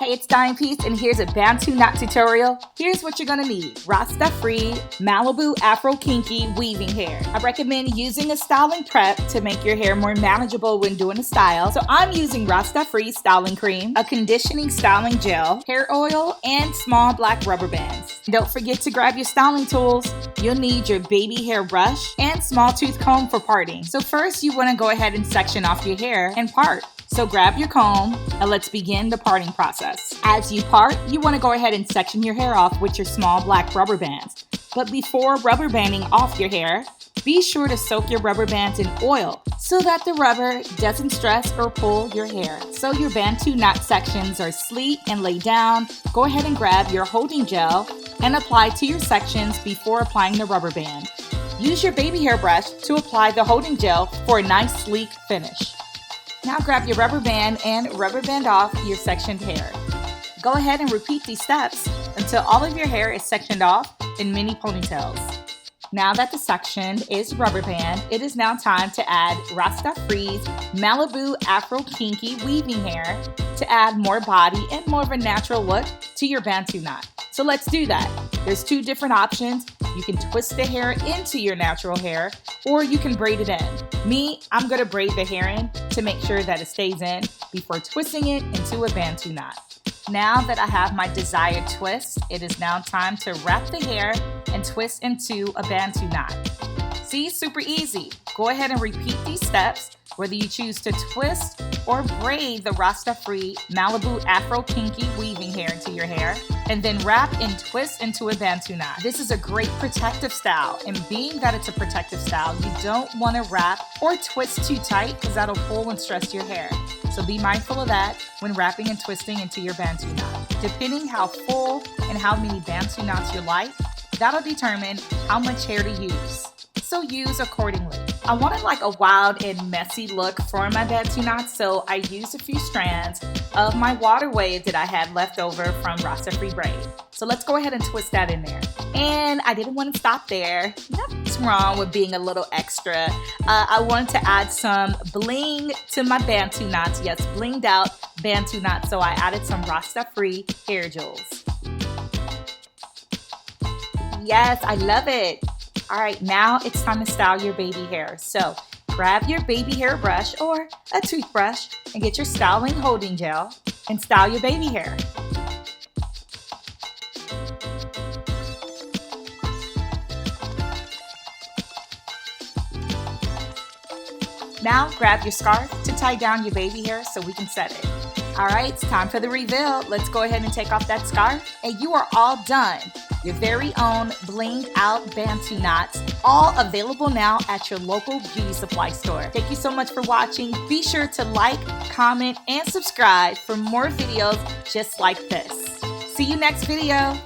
Hey, it's Dimepiece, and here's a Bantu knot tutorial. Here's what you're gonna need. RastAfri Malibu Afro Kinky weaving hair. I recommend using a styling prep to make your hair more manageable when doing a style. So I'm using RastAfri styling cream, a conditioning styling gel, hair oil, and small black rubber bands. Don't forget to grab your styling tools. You'll need your baby hair brush and small tooth comb for parting. So first you wanna go ahead and section off your hair and part. So grab your comb and let's begin the parting process. As you part, you want to go ahead and section your hair off with your small black rubber bands. But before rubber banding off your hair, be sure to soak your rubber bands in oil so that the rubber doesn't stress or pull your hair. So your Bantu knot sections are sleek and laid down. Go ahead and grab your holding gel and apply to your sections before applying the rubber band. Use your baby hair brush to apply the holding gel for a nice sleek finish. Now grab your rubber band and rubber band off your sectioned hair. Go ahead and repeat these steps until all of your hair is sectioned off in mini ponytails. Now that the section is rubber band, it is now time to add RastAfri's Malibu Afro Kinky weaving hair to add more body and more of a natural look to your Bantu knot. So let's do that. There's two different options. You can twist the hair into your natural hair, or you can braid it in. Me, I'm gonna braid the hair in to make sure that it stays in before twisting it into a Bantu knot. Now that I have my desired twist, it is now time to wrap the hair and twist into a Bantu knot. See, super easy. Go ahead and repeat these steps, whether you choose to twist or braid the RastAfri Malibu Afro Kinky weaving hair into your hair, and then wrap and twist into a Bantu knot. This is a great protective style, and being that it's a protective style, you don't want to wrap or twist too tight because that'll pull and stress your hair. So be mindful of that when wrapping and twisting into your Bantu knot. Depending how full and how many Bantu knots you like, that'll determine how much hair to use. So use accordingly. I wanted like a wild and messy look for my Bantu knots, so I used a few strands of my water wave that I had left over from RastAfri braid. So let's go ahead and twist that in there. And I didn't want to stop there. Nothing's wrong with being a little extra. I wanted to add some bling to my Bantu knots. Yes, blinged out Bantu knots. So I added some RastAfri hair jewels. Yes, I love it. All right, now it's time to style your baby hair. So grab your baby hair brush or a toothbrush and get your styling holding gel and style your baby hair. Now grab your scarf to tie down your baby hair so we can set it. All right, it's time for the reveal. Let's go ahead and take off that scarf and you are all done. Your very own blinged out Bantu knots, all available now at your local beauty supply store. Thank you so much for watching. Be sure to like, comment, and subscribe for more videos just like this. See you next video.